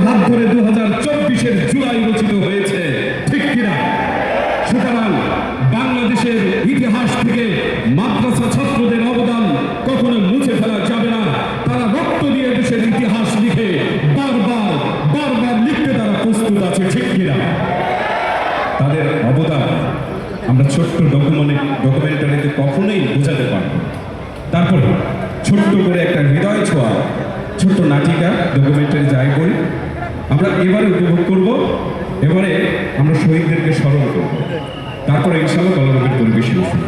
হাত ধরে 2024-এর জুলাই রচিত হয়েছে, ঠিক কিনা? সুতরাং বাংলাদেশের ইতিহাস থেকে মাদ্রাসা ছাত্রদের অবদান কখনো মুছে ফেলা যাবে না। তারা রক্ত দিয়ে দেশের ইতিহাস লিখে বারবার লিখতে তারা প্রস্তুত আছে, ঠিক কিনা? তাদের অবদান আমরা ছোট্ট ডকুমেন্টারিতে কখনোই বোঝাতে পারব। তারপর ছোট্ট করে একটা হৃদয় ছোঁয়া ছোট্ট নাটিকা ডকুমেন্টারি যাই করি আমরা এবারে উপভোগ করব। এবারে আমরা শহীদদেরকে স্মরণ করব, তারপরে ইনশাআল্লাহ গণরূপের পরিবেশন শুরু।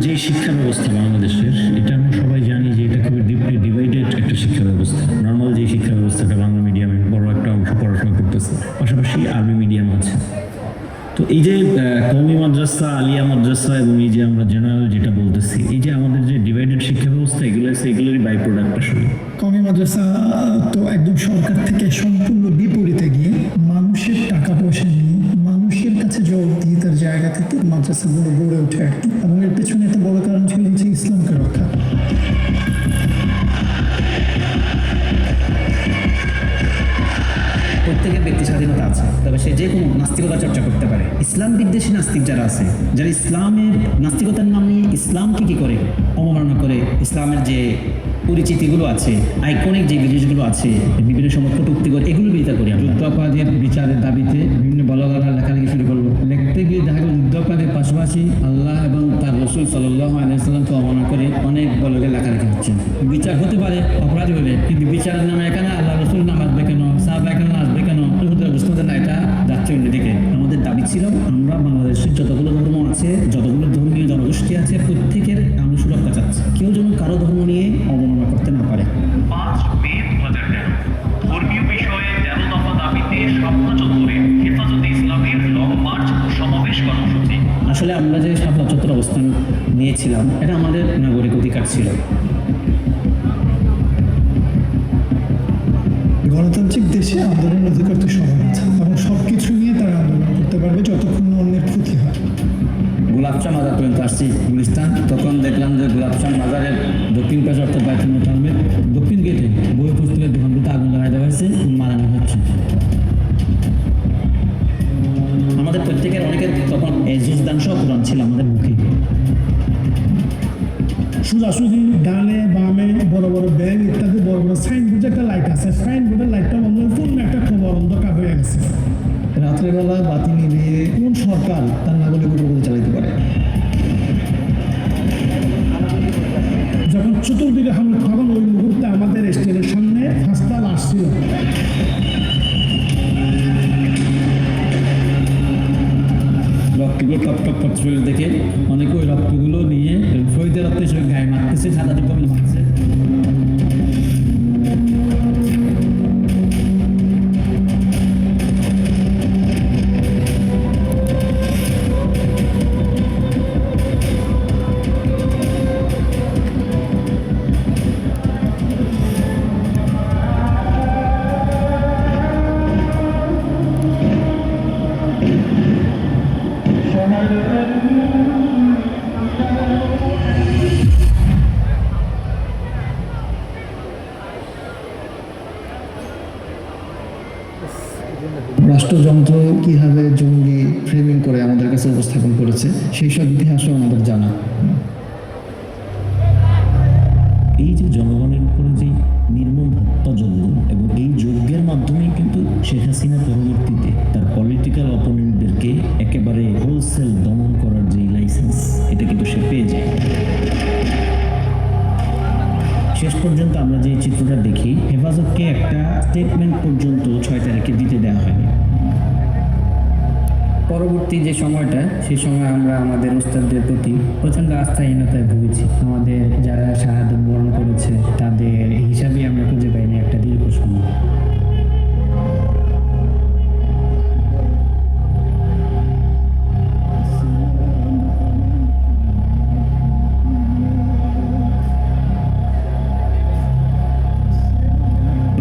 যে শিক্ষা ব্যবস্থা বাংলাদেশের, এটা আমরা সবাই জানি যে এটা খুবই ডিপলি ডিভাইডেড একটা শিক্ষা ব্যবস্থা। নর্মাল যে শিক্ষা ব্যবস্থাটা বাংলা মিডিয়ামে বড় একটা অংশ পড়াশোনা করতেছে, পাশাপাশি আরবি মিডিয়াম আছে। তো এই যে কওমি মাদ্রাসা, আলিয়া মাদ্রাসা এবং এই যে আমরা জেনারেল যেটা বলতেছি, এই যে আমাদের যে ডিভাইডেড শিক্ষা ব্যবস্থা, এগুলোরই বাই প্রোডাক্ট আসলে। কওমি মাদ্রাসা তো একদম সরকার থেকে সম্পূর্ণ বিপরীতে গিয়ে মানুষের টাকা পয়সা নিয়ে মানুষের কাছে জবাবদিহিতার জায়গা থেকে মাদ্রাসাগুলো গড়ে ওঠে আর কি। এবং এর পেছনে একটা বড় কারণ ছিল হচ্ছে ইসলামকে রক্ষা। প্রত্যেকের ব্যক্তি স্বাধীনতা আছে, তবে সে যে কোনো নাস্তিকতা চর্চা করতে পারে। ইসলাম বিদ্বেষী নাস্তিক যারা আছে, যারা ইসলামের নাস্তিকতার নাম নিয়ে ইসলামকে কী করে অবমাননা করে, ইসলামের যে পরিচিতিগুলো আছে, আইকনিক যে জিনিসগুলো আছে, বিভিন্ন সময় কটূক্তি করে, এগুলো বিরোধিতা করি। যুদ্ধাপরাধের বিচারের দাবিতে বিভিন্ন ব্লগাররা লেখালেখি শুরু করলো। লিখতে গিয়ে দেখা গেল যুদ্ধাপরাধের পাশাপাশি আল্লাহ এবং তার রসুল সাল্লাল্লাহু আলাইহি ওয়াসাল্লামকে অবমাননা করে অনেক ব্লগে লেখালেখি হচ্ছে। বিচার হতে পারে অপরাধী হলে, কিন্তু বিচারের নামে এখানে আল্লাহ রসুল নাম আসবে কেন, সাহাবা এখানে আসবে কেন, বুঝতে না, এটা যাচ্ছে অন্যদিকে। আমাদের দাবি ছিল আমরা বাংলাদেশের যতগুলো ধর্ম আছে, যতগুলো ধর্মীয় জনগোষ্ঠী আছে, প্রত্যেকের আমরা সুরক্ষা চাচ্ছি। কেউ যেন কারো ধর্ম নিয়ে অবমাননা করতে না পারে। 5 মে 2013 ধর্মীয় বিষয়ে 13 দফা দাবিতে শাপলা চত্বরে হেফাজতে ইসলামের লং মার্চ ও সমাবেশ কর্মসূচি। আসলে আমরা যে শাপলা চত্বরে অবস্থান নিয়েছিলাম, এটা আমাদের নাগরিক অধিকার ছিল। গণতান্ত্রিক দেশে আন্দোলন অধিকার তো সবার আছে এবং সব কিছু নিয়ে তারা আন্দোলন করতে পারবে যতক্ষণ না অন্যের ক্ষতি হয়। গোলাপশাহ মাজার পর্যন্ত আসছি গুলিস্তান, তখন দেখলাম যে গোলাপশাহ মাজারের দক্ষিণ পাশে অর্থাৎ বাইতুল মোকাররমের দক্ষিণ গেটে বই পুস্তকের দোকানগুলোতে আগুন লাগাই দেওয়া হয়েছে, মারানো হচ্ছে। আমাদের প্রত্যেকের অনেকের তখন জুজদান সহ কোরআন ছিল আমাদের মুখে। সোজাসুজি ডানে বামে বড় বড় ব্যাংক ইত্যাদি বড় বড় সাইনবোর্ড, একটা লাইট আছে, সাইনবোর্ডের লাইটটা বন্ধ হয়ে পূর্ণ একটা খবর অন্ধকার হয়ে গেছে। রাত্রেবেলা বাতি নিভিয়ে কোন সরকার তার নাগরিকের উপর চালাইতে পারে? যখন চতুর্দিকে হামলা, তখন ওই মুহূর্তে আমাদের স্টেজের সামনে হাসপাতাল আসছিল। রক্তগুলো টপ টপ টপ শরীর দেখে অনেকে ওই রক্তগুলো নিয়ে শহীদের রক্তে শরীর গায়ে মারতেছে, সাদা টিপা মারছে। রাষ্ট্রযন্ত্র কীভাবে জঙ্গি ফ্রেমিং করে আমাদের কাছে উপস্থাপন করেছে সেই সব ইতিহাসও আমাদের জানা। এই যে জনগণের উপরে যে নির্মম হত্যাযজ্ঞ এবং এই যজ্ঞের মাধ্যমেই কিন্তু শেখ হাসিনা পরবর্তীতে তার পলিটিক্যাল অপোনেন্টদেরকে একেবারে হোলসেল দমন করার যে লাইসেন্স এটা কিন্তু সে পেয়ে যায়। শেষ পর্যন্ত আমরা যে চিত্রটা দেখি, হেফাজতকে একটা স্টেটমেন্ট পর্যন্ত 6 তারিখে দিতে দেওয়া হয়নি। পরবর্তী যে সময়টা, সেই সময় আমরা আমাদের উস্তাদদের প্রতি প্রচণ্ড আস্থাহীনতায় ভুগেছি। আমাদের যারা শাহাদাত বরণ করেছে তাদের হিসাবেই আমরা খুঁজে পাইনি একটা দীর্ঘ সময়।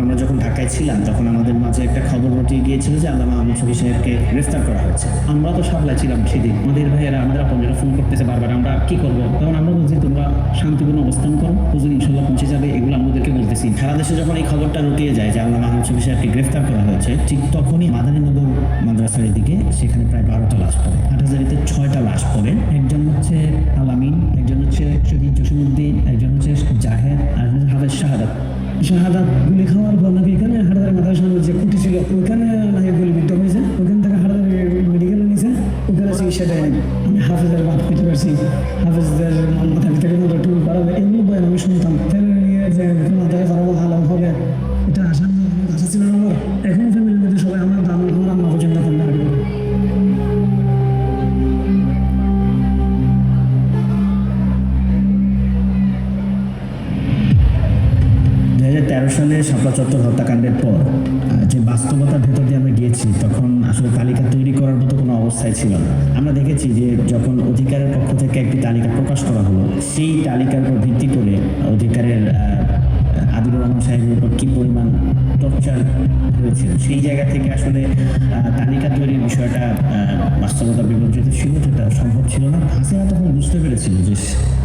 আমরা যখন ঢাকায় ছিলাম তখন আমাদের মাঝে একটা খবর রটিয়ে গিয়েছিল যে আল্লামা আহমদ শফী সাহেবকে গ্রেফতার করা হয়েছে। আমরা তো সাবলায় ছিলাম সেদিন, আমাদের ভাইয়েরা আমাদের আপনজনেরা ফোন করতেছে বারবার, আমরা কি করবো? তখন আমরা বলছি তোমরা শান্তিপূর্ণ অবস্থান করো, হুজুর ইনশাল্লাহ পৌঁছে যাবে, এগুলো আমাদেরকে বলতেছি। সারা দেশে যখন এই খবরটা রটিয়ে যায় যে আল্লামা আহমদ শফী সাহেবকে গ্রেফতার করা হয়েছে, ঠিক তখনই মাদারীনগর মাদ্রাসার দিকে সেখানে প্রায় 12টা লাশ পড়ে। হাটহাজারীতে 6টা লাশ পড়ে। একজন হচ্ছে আলামিন, একজন হচ্ছে শহীদ জসিমউদ্দিন, একজন হচ্ছে জাহেদ, আর হচ্ছে হাফেজ শাহাদাত। শাহাদাত গুলি খাওয়ার পর নাকি এখানে হাটাদার মাথার সামনে যে খুঁটি ছিল ওইখানে নাকি গুলিবিদ্ধ হয়েছে, ওখান থেকে হাটাদার মেডিকেলে নিয়েছে, ওখানে চিকিৎসা দেয়নি। আমি হাফেজের বাদ পেতে পারছি, হাফেজদের মাথা থেকে মতো টুল পারাবে, এগুলো বয়ান আমি শুনতাম। ফেলে নিয়ে যে মাথায় পারাবো হালাম হবে, এটা আশা ছিল না আমার। এখনো ফ্যামিলির মধ্যে সবাই আমার আমার আম্মা পর্যন্ত ফোন করে। 2013 সালে শাপলা চত্বর হত্যাকাণ্ডের পর যে বাস্তবতার ভেতর দিয়ে আমরা গিয়েছি, তখন আসলে তালিকা তৈরি করার মতো কোনো অবস্থায় ছিল না। আমরা দেখেছি যে যখন অধিকারের পক্ষ থেকে একটি তালিকা প্রকাশ করা হলো, সেই তালিকার উপর ভিত্তি করে অধিকারের আদিলুর রহমান সাহেবের উপর কী পরিমাণ টর্চার হয়েছিল, সেই জায়গা থেকে আসলে তালিকা তৈরির বিষয়টা বাস্তবতা বিবর্জিত ছিল, সেটা সম্ভব ছিল না। হাসিনা তখন বুঝতে পেরেছিল যে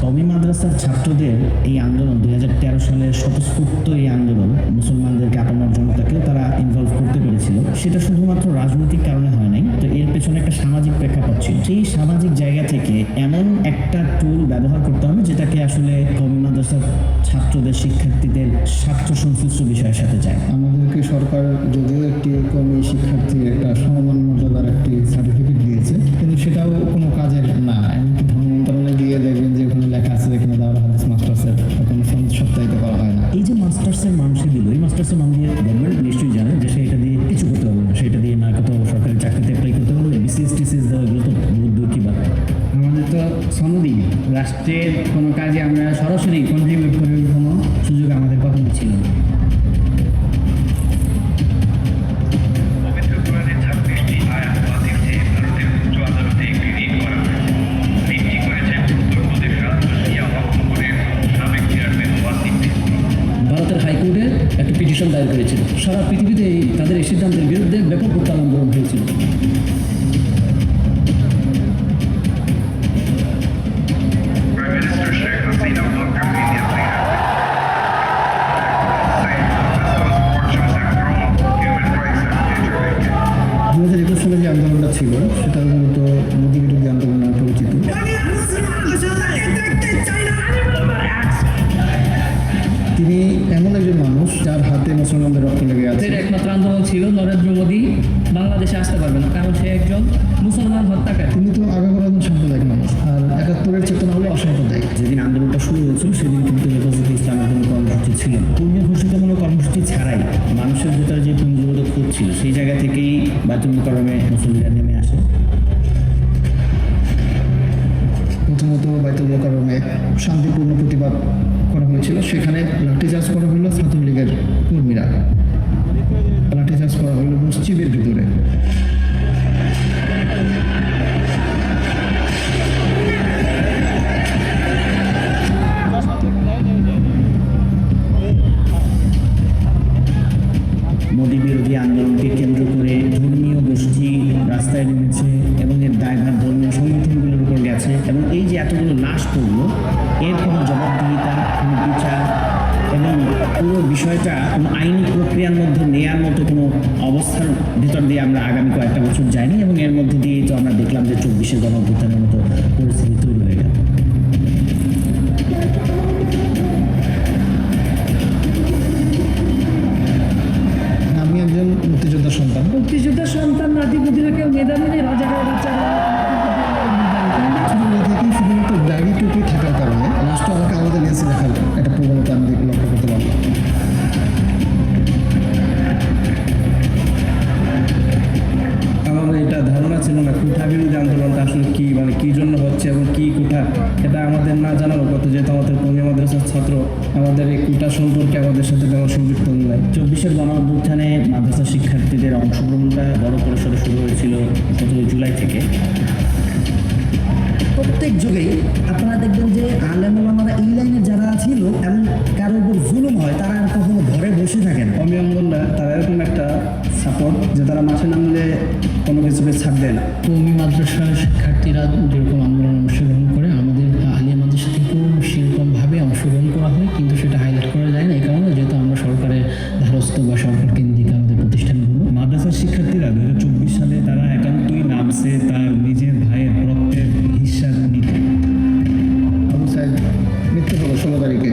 কওমি মাদ্রাসার ছাত্রদের এই আন্দোলন 2013 সালের স্বতঃস্ফূর্ত এই আন্দোলন মুসলমানদেরকে আপামর জনতাকেও তারা ইনভলভ করতে পেরেছিল। সেটা শুধুমাত্র রাজনৈতিক কারণে হয় নাই, তো এর পেছনে একটা সামাজিক প্রেক্ষাপট ছিল। সেই সামাজিক জায়গা থেকে এমন একটা টুল ব্যবহার করতে হবে যেটাকে আসলে কওমি মাদ্রাসার ছাত্রদের, শিক্ষার্থীদের স্বার্থ সংশ্লিষ্ট বিষয়ের সাথে যায়। আমাদেরকে সরকার যদিও একটি কমি শিক্ষার্থীর একটা সমমান মর্যাদার একটি সার্টিফিকেট দিয়েছে, কিন্তু সেটাও কোনো কাজের না। এমনকি ধর্ম মন্ত্রণালয়ে গিয়ে দেখবেন যে ওখানে লেখা আছে এখানে দাওরা হাদিস মাস্টার্সের কোনো সপ্তাহিত করা হয় না। এই যে মাস্টার্সের মানুষই দিল, এই মাস্টার্সের মান দিয়ে গভর্নমেন্ট নিশ্চয়ই জানে যে সেটা দিয়ে কিছু করতে পারবে না, সেটা দিয়ে না কোথাও সরকারি চাকরিতে অ্যাপ্লাই করতে পারবে, বিসিএস টিসিএস দেওয়া এগুলো তো বহুত দূর কি ব্যাপার। আমাদের তো সনদি রাষ্ট্রের কোনো কাজে আমরা সরাসরি কন্ট্রিবিউট করার কোনো সুযোগ আমাদের কখনো ছিল না। পবিত্র কোরআনের 26টি আয়াত বাতিল চেয়ে ভারতের উচ্চ আদালতে একটি রিট করা হয়েছে। রিটটি করেছেন উত্তরপ্রদেশ রাজ্য শিয়া ওয়াকফ বোর্ডের সাবেক চেয়ারম্যান ওয়াসিম রিজভী। ভারতের হাইকোর্টে একটা পিটিশন দায়ের করেছিল। সারা পৃথিবীতে তাদের এই সিদ্ধান্তের বিরুদ্ধে ব্যাপক উত্তাল আন্দোলন হয়েছিল। Prime Minister Sheikh Hasina welcomed Indian leader. Saying Pakistan's fortunes have grown, human rights have deteriorated. 2021 সালে যে আন্দোলনটা ছিল সেটা মূলত মোদী বিরোধী আন্দোলন নামে পরিচিত। তিনি এমন একজন মানুষ যার হাতে মুসলমানদের রক্ত লেগে আছে। এর একমাত্র আন্দোলন ছিল নরেন্দ্র মোদী বাংলাদেশে আসতে পারবে না, কারণ সে একজন মুসলমান হত্যাকারী। তিনি তো আগাগোড়া একজন সাম্প্রদায়িক মানুষ, আর 71-এর চেতনা হলো অসাম্প্রদায়িক। যেদিন আন্দোলনটা শুরু হয়েছিল সেদিন কিন্তু হেফাজতে ইসলামের কোনো কর্মসূচি ছিল না। পূর্বে ঘোষিত কোনো কর্মসূচি ছাড়াই মানুষের ভিতরে যে পুঞ্জীভূত ক্ষোভ ছিল, সেই জায়গা থেকেই বাইতুল মুকাররমে মুসল্লিরা নেমে আসে। প্রথমত বাইতুল মুকাররমে শান্তিপূর্ণ প্রতিবাদ করা হয়েছিল, সেখানে লাঠিচার্জ করা হলো ছাত্রলীগের কর্মীরা, লাঠিচার্জ করা হলো মসজিদের ভিতরে। মোদী বিরোধী আন্দোলনকে কেন্দ্র করে ধর্মীয় গোষ্ঠী রাস্তায় নেমেছে এবং এর দায়ভার ধর্মীয় সংগঠনগুলোর উপর গেছে, এবং এই যে এতগুলো লাশ পড়লো, এর কোনো জবাবদিহিতা, কোনো বিচার এবং পুরো বিষয়টা কোনো আইনি প্রক্রিয়ার মধ্যে নেয়ার মতো কোনো অবস্থার ভিতর দিয়ে আমরা আগামী কয়েকটা বছর যাইনি, এবং এর মধ্যে দিয়েই তো আমরা দেখলাম যে 24-এর গণঅভ্যুত্থানের মতো পরিস্থিতি তৈরি হয়ে গেল। আমাদের কওমি মাদ্রাসার ছাত্র আমাদের এই কোটা সম্পর্কে আমাদের সাথে তেমন সংযুক্ত নয়। 24-এর গণঅভ্যুত্থানে মাদ্রাসা শিক্ষার্থীদের অংশগ্রহণটা বড় পরিসরে শুরু হয়েছিল গত জুলাই থেকে। প্রত্যেক যুগেই আপনারা দেখবেন যে আলেম ওলামারা এই লাইনে যারা ছিল এবং কারোর উপর জুলুম হয় তারা আর কখনো ঘরে বসে থাকে না। কওমি আন্দোলনরা তারা এরকম একটা সাপোর্ট যে তারা মাঠে নামলে কোনো কিছুকে ছাড় দেয় না। কওমি মাদ্রাসার শিক্ষার্থীরা যেরকম আন্দোলন অংশগ্রহণ করে, আমাদের আলিয়া মাদ্রাসা থেকেও সেরকমভাবে অংশগ্রহণ করা হয়, কিন্তু সেটা হাইলাইট করা যায় না এই কারণে যেহেতু আমরা সরকারের ধারস্থ বা সরকার কেন্দ্রিক আমাদের প্রতিষ্ঠানগুলো। মাদ্রাসার শিক্ষার্থীরা 2024 সালে তারা একান্তই নামছে তার নিজের ভাইয়ের রক্তের হিসাব নিতে। আবু সাইদ মৃত্যু হলো 16 তারিখে,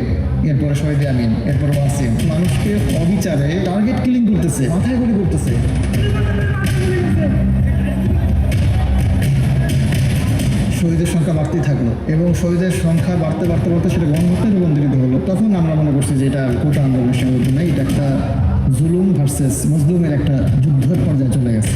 এরপরে শহীদ আমিন, এরপর ওয়াসিম। মানুষকে অবিচারে টার্গেট কিলিং করতেছে, মাথায় গুলি করতেছে। শহীদের সংখ্যা বাড়তেই থাকলো এবং শহীদের সংখ্যা বাড়তে বাড়তে বাড়তে সেটা গণহত্যায় রূপান্তরিত হলো। তখন আমরা মনে করছি যে এটা কোটা আন্দোলনের সীমাবদ্ধ নয়, এটা একটা জুলুম ভার্সেস মজলুমের একটা যুদ্ধের পর্যায়ে চলে গেছে।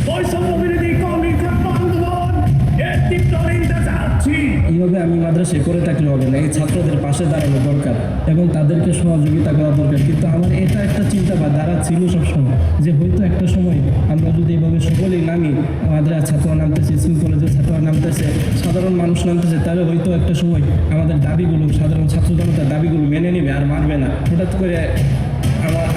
এইভাবে আমি মাদ্রাসায় করে থাকলে হবে না, এই ছাত্রদের পাশে দাঁড়ানো দরকার এবং তাদেরকে সহযোগিতা করা দরকার। কিন্তু আমার এটা একটা চিন্তা বা ধারা ছিল সবসময় যে হয়তো একটা সময় আমরা যদি এইভাবে সকলেই নামি, আমাদের ছাত্ররা নামতেছে, স্কুল কলেজের ছাত্ররা নামতেছে, সাধারণ মানুষ নামতেছে, তাহলে হয়তো একটা সময় আমাদের দাবিগুলো, সাধারণ ছাত্র জনতার দাবিগুলো মেনে নেবে আর মানবে না। হঠাৎ করে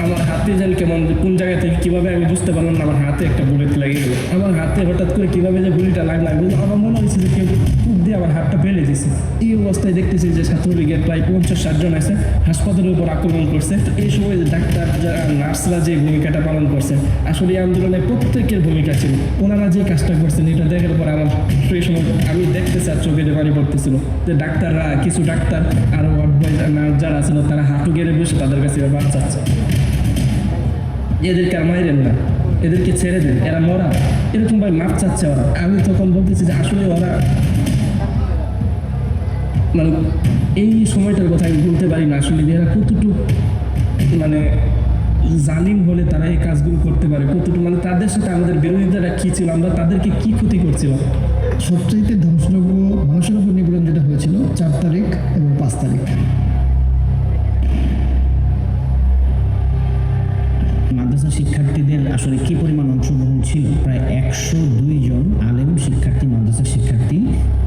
আমার হাতে যেন কেমন কোন জায়গা থেকে কীভাবে আমি বুঝতে পারলাম না, আমার হাতে একটা বুলেট লেগে গেল। আমার হাতে হঠাৎ করে কীভাবে যে গুলিটা লাগলো আমার মনে হয়েছে যে কেউ খুব দিয়ে আমার হাতটা ফেলে দিয়েছে। এই অবস্থায় দেখতেছি যে ছাত্রলীগের প্রায় 50-60 জন আছে, হাসপাতালের উপর আক্রমণ করছে। তো এই সময় ডাক্তার নার্সরা যে ভূমিকাটা পালন করছে, আসলে এই আন্দোলনে প্রত্যেকের ভূমিকা ছিল। ওনারা যে কাজটা করছেন এটা দেখার পর আমার সেই সময় আমি দেখতেছি আর চোখে পানি পড়তেছিল যে ডাক্তাররা, কিছু ডাক্তার আরও নার্স যারা ছিল তারা হাঁটু গেড়ে বসে তাদের কাছে বাদ চাচ্ছে, এদেরকে আর মাইরেন না, এদেরকে ছেড়ে দেন, এরা মরা, এরকম ভাবে মাপ চাচ্ছে ওরা। আমি তখন বলতেছি যে আসলে ওরা মানে এই সময়টার কথা আমি বলতে পারি না আসলে এরা কতটুকু মানে জালিম হলে তারা এই কাজগুলো করতে পারে, কতটুকু মানে তাদের সাথে আমাদের বিরোধিতাটা কী ছিল, আমরা তাদেরকে কি ক্ষতি করছিলাম। সবচাইতে ধ্বংসযোগ্য মানুষের উপর নিপীড়ন যেটা হয়েছিল 4 তারিখ এবং 5 তারিখ। মাদ্রাসা শিক্ষার্থীদের আসলে কি পরিমাণ অংশগ্রহণ ছিল? প্রায় 102 জন আলেম শিক্ষার্থী, মাদ্রাসা শিক্ষার্থী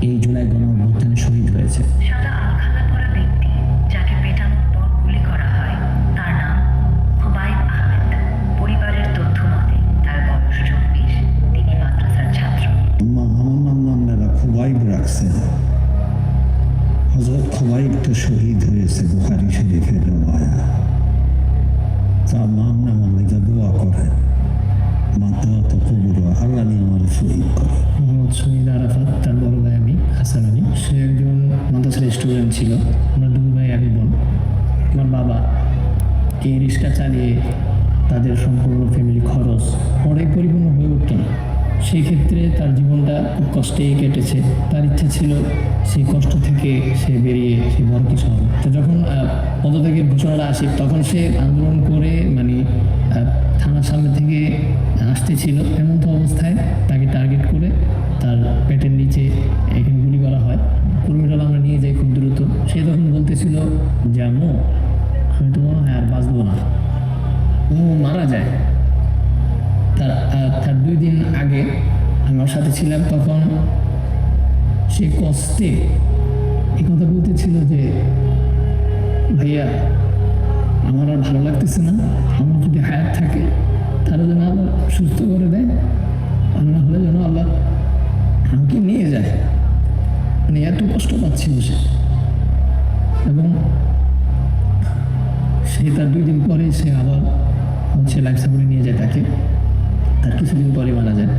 এই জুলাই গণঅভ্যুত্থানে শহীদ হয়েছে। সাদা আলখাল্লা পরা ব্যক্তি যাকে পেটানোর পর গুলি করা হয় তার নাম খুবাইব আহমেদ। পরিবারের তথ্য মতে তার বয়স 24, তিনি মাদ্রাসার ছাত্র। আমার নাম খুবাইব রাখছেন। হযরত খুবাইব তো শহীদ হয়েছে, বুখারী শরীফের রওয়ায়া। তার নাম আমাকে দোয়া করে, মাতা তো কবুর আল্লাহ নিয়ে আমার শহীদ করে। মোহাম্মদ শহীদ আরাফাত, তার বড় ভাই আমি হাসান আলী। সে একজন মাদ্রাসার স্টুডেন্ট ছিল। আমরা 2 ভাই 1 বোন। আমার বাবা এই রিক্সা চালিয়ে তাদের সম্পূর্ণ ফ্যামিলি খরচ অনেক পরিপূর্ণ হয়ে উঠত না। সেই ক্ষেত্রে তার জীবনটা খুব কষ্টেই কেটেছে। তার ইচ্ছা ছিল সেই কষ্ট থেকে সে বেরিয়ে সে বড় কিছু হবে। তো যখন পদত্যাগের ঘোষণাটা আসে তখন সে আন্দোলন করে মানে থানার সামনে থেকে আসতেছিল, এমন তো অবস্থায় তাকে টার্গেট করে তার পেটের নিচে এখানে গুলি করা হয়। কর্মীরা আমরা নিয়ে যাই খুব দ্রুত। সে তখন বলতেছিল যে আম্মু আমি তো মনে হয় আর বাঁচবো না, ও মারা যায়। তার 2 দিন আগে আমার সাথে ছিলাম, তখন সে কষ্টে এই কথা বলতেছিল যে ভাইয়া আমার আর ভালো লাগতেছে না, আমার যদি হায়াত থাকে তাহলে যেন আল্লাহ সুস্থ করে দেয়, আর না হলে যেন আল্লাহ আমাকে নিয়ে যায়। মানে এত কষ্ট পাচ্ছিল সে। এবং সে তার 2 দিন পরে সে আবার হচ্ছে লাইফ সাপোর্টে নিয়ে যায় তাকে। তার কিছুদিন পরে মারা যায়।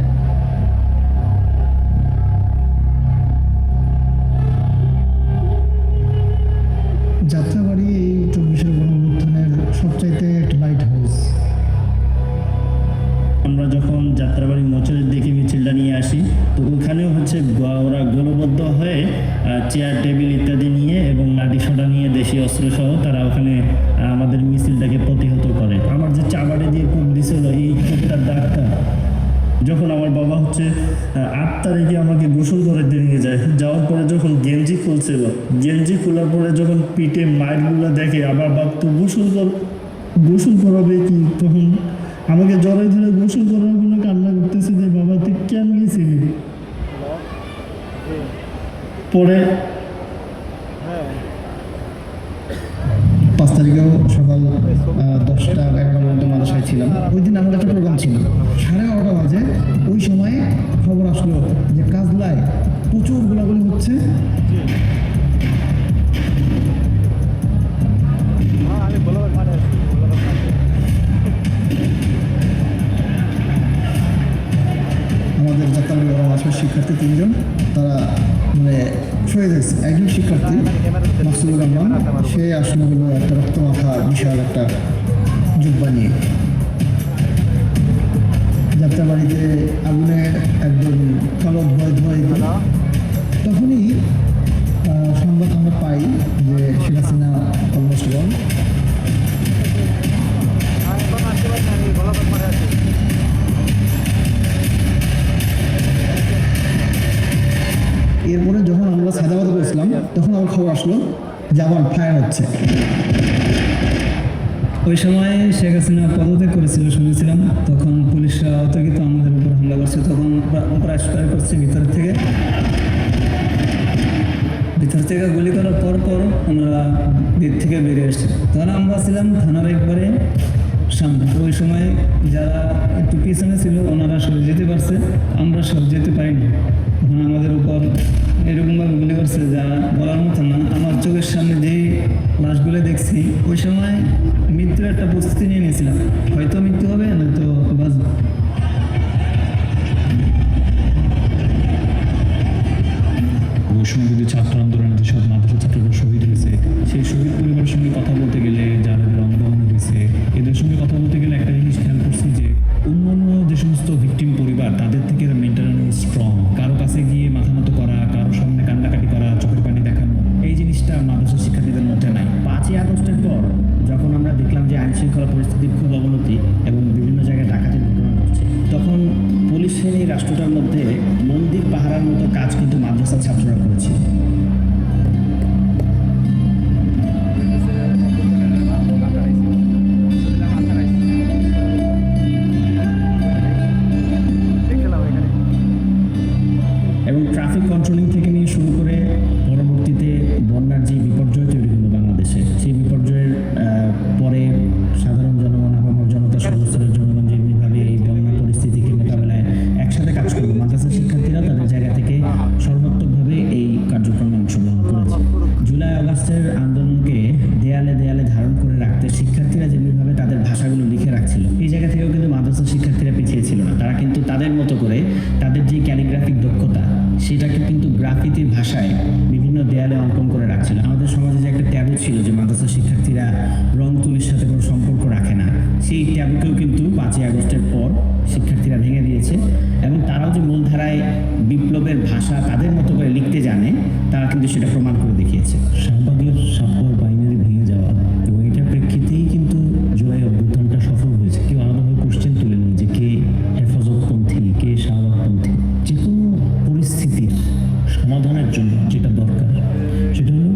যাত্রাবাড়ি এই 24-এর গণঅভ্যুত্থানের সবচাইতে একটা লাইট হাউস। আমরা যখন যাত্রাবাড়ি মোচরের দিকে মিছিলটা নিয়ে আসি, তো ওখানেও হচ্ছে ওরা গোলবদ্ধ হয়ে চেয়ার টেবিল ইত্যাদি নিয়ে এবং লাঠি সোটা নিয়ে দেশি অস্ত্র সহ তারা ওখানে আমাদের মিছিলটাকে প্রতিহত করে। আমার যে চাবাড়ে দিয়ে কূপ দিছিল, এই কূপটার দাগটা যখন আমার বাবা হচ্ছে 8 তারিখে আমাকে গোসল করে নিয়ে যায়, যাওয়ার পরে যখন গেঞ্জি খুলছিল, গেঞ্জি খোলার পরে যখন পিঠে মাইটগুলো দেখে আবার ভাবতো গোসল করাবে কি, তখন আমাকে জড়াই ধরে গোসল করার জন্য কান্না করতেছে যে বাবা তুই কেন গেছিলি। পরে 5 তারিখেও সকাল 10টা-11টার মধ্যে মাদ্রাসায় ছিলাম। ওই দিন আমাদের একটা প্রোগ্রাম ছিল 11:30 বাজে। ওই সময়ে খবর আসলো যে কাজলায় প্রচুর গোলাগুলি হচ্ছে। আমাদের জাতীয় মাদ্রাসার শিক্ষার্থী 3 জন তারা মানে শহীদ হয়েছে। একজন শিক্ষার্থী মাসুদুর রহমান, সে আসলে হলো একটা রক্তমাখা বিশাল একটা জুব্বা নিয়ে যাত্রাবাড়িতে আগুনে একদম কালো ধোঁয়ায় তখনই সংবাদ আমরা পাই যে শেখ হাসিনা অলমোস্ট গন। এরপরে যখন আমরা সাদাবাদে পৌঁছলাম তখন আমার খবর আসলো যে আবার ফায়ার হচ্ছে। ওই সময় শেখ হাসিনা পদত্যাগ করেছিল শুনেছিলাম, তখন পুলিশরা অতর্কিত আমাদের উপর হামলা করছে, তখন প্রায় করছে ভিতর থেকে গুলি করার পর ওনারা ভিত থেকে বেরিয়ে এসছে। তখন আমরা ছিলাম থানার একবারে সামনে। ওই সময় যারা একটু পিছনে ছিল ওনারা সব যেতে পারছে, আমরা সব যেতে পারিনি। তখন আমাদের উপর এরকমভাবে গুলি করছে যা বলার মতো না। আমার চোখের সামনে যেই লাশগুলো দেখছি ওই সময় মৃত্যুর একটা প্রস্তুতি নিয়ে নিয়েছিলাম, হয়তো মৃত্যু হবে নয়তো বাঁচব। ওই সময় যদি ছাত্র আন্দোলনে যেসব মাদ্রাসা ছাত্ররা শহীদ হয়েছে, সেই শহীদ পরিবারের সঙ্গে কথা বলতে গেলে, যাদের রংবহন হয়েছে এদের সঙ্গে কথা বলতে গেলে একটা জিনিস খেয়াল করছি যে অন্যান্য যে সমস্ত ভিকটিম পরিবার তাদের থেকে মেন্টালি স্ট্রং। কারো কাছে গিয়ে মাথা মতো করা, কারো সামনে কান্নাকাটি করা, চোখের পানি দেখানো, এই জিনিসটা মাদ্রাসা শিক্ষার্থীদের মধ্যে নাই। 5ই আগস্টের পর যখন আমরা দেখলাম যে আইনশৃঙ্খলা পরিস্থিতির খুব অবনতি এবং বিভিন্ন জায়গায় ডাকাতির ঘটনা ঘটছে, তখন পুলিশ শ্রেণী রাষ্ট্রটার মধ্যে মন্দির পাহারার মতো কাজ কিন্তু মাদ্রাসার ছাত্ররা করেছিল। এবং ট্রাফিক কন্ট্রোলিং থেকে নিয়ে শুরু করে পরবর্তীতে বন্যার যে বিপর্যয় তৈরি হলো বাংলাদেশে, সেই বিপর্যয়ের পরে সাধারণ জনগণ, আপামর জনতা, সর্বস্তরের জনগণ যেভাবে এই বন্যা পরিস্থিতিকে মোকাবেলায় একসাথে কাজ করবে, মাদ্রাসা শিক্ষার্থীরা তাদের জায়গা থেকে সর্বাত্মকভাবে এই কার্যক্রমে অংশগ্রহণ করেছে। জুলাই আগস্টের আন্দোলনকে দেয়ালে দেয়ালে ধারণ করে রাখতে শিক্ষার্থীরা যেভাবে তাদের ভাষাগুলো লিখে রাখছিল, এই জায়গা থেকেও কিন্তু মাদ্রাসা শিক্ষার্থীরা পিছিয়ে ছিল না। তারা কিন্তু তাদের মতো করে তাদের যে ক্যালিগ্রাফিক দক্ষতা সেটাকে কিন্তু গ্রাফিতির ভাষায় বিভিন্ন দেয়ালে অঙ্কন করে রাখছিল। আমাদের সমাজে যে একটা ট্যাবু ছিল যে মাদ্রাসা শিক্ষার্থীরা রং তুলির সাথে কোনো সম্পর্ক রাখে না, সেই ট্যাবুকেও কিন্তু 5ই আগস্টের পর শিক্ষার্থীরা ভেঙে দিয়েছে এবং তারাও যে মূলধারায় বিপ্লবের ভাষা তাদের মতো করে লিখতে জানে, তারা কিন্তু সেটা প্রমাণ করে দেখিয়েছে। শাহবাগের সাপোয়ার বাইনারি ভেঙে যাওয়া এবং এটার প্রেক্ষিতেই কিন্তু জুলাই অভ্যুত্থানটা সফল হয়েছে। কেউ আলাদাভাবে কোশ্চেন তুলে নেই যে কে হেফাজতপন্থী, কে শাহবাগপন্থী। যে কোনো পরিস্থিতির সমাধানের জন্য যেটা দরকার সেটা হলো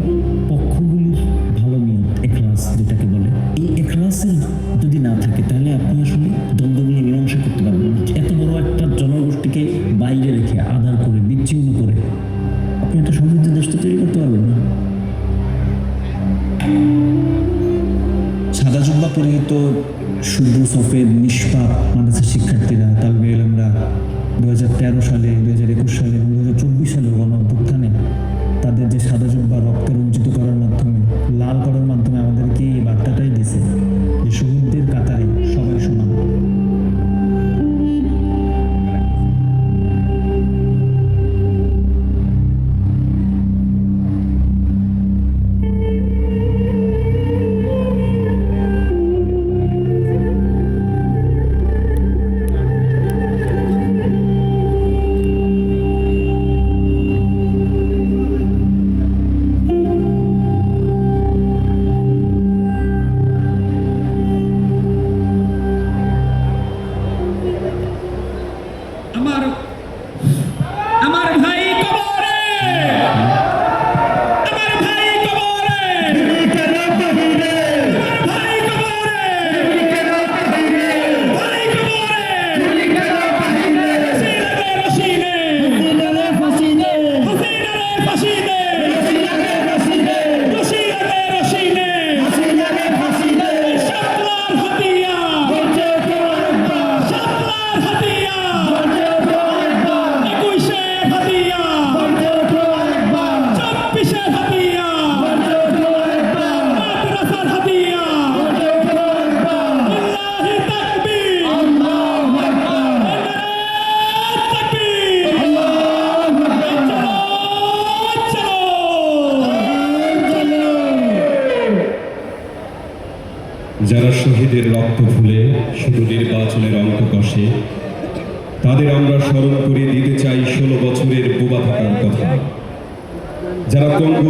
পক্ষগুলির ভালো নিয়ত, এখলাস যেটাকে বলে। এই এখলাসের যদি না থাকে তাহলে আপনি আসলে দ্বন্দ্বগুলি মীমাংসা করতে পারবেন না। এত বড় একটা জনগোষ্ঠীকে বাইরে রেখে, আদার করে, বিচ্ছিন্ন করে আপনি একটা সমৃদ্ধ দেশটা তৈরি করতে পারবেন না। সাদা জুব্বা পরিহিত শুভ্র সফেদ নিষ্পাপ মাদ্রাসা শিক্ষার্থীরা, তালবে ইলমরা 2013 সালে, 2021 সালে এবং 2024 সালে গণ-অভ্যুত্থানে তাদের যে সাদা জুব্বা রক্তে রঞ্জিত করার মাধ্যমে, লাল করার মাধ্যমে আমাদেরকে এই বার্তাটাই দিয়েছে যে শহীদদের কাতারে সবাই সমান। যারা শহীদের রক্ত ভুলে শুধু নির্বাচনের অঙ্ক কষে, তাদের আমরা স্মরণ করে দিতে চাই 16 বছরের বোবা থাকার কথা। যারা পঙ্গু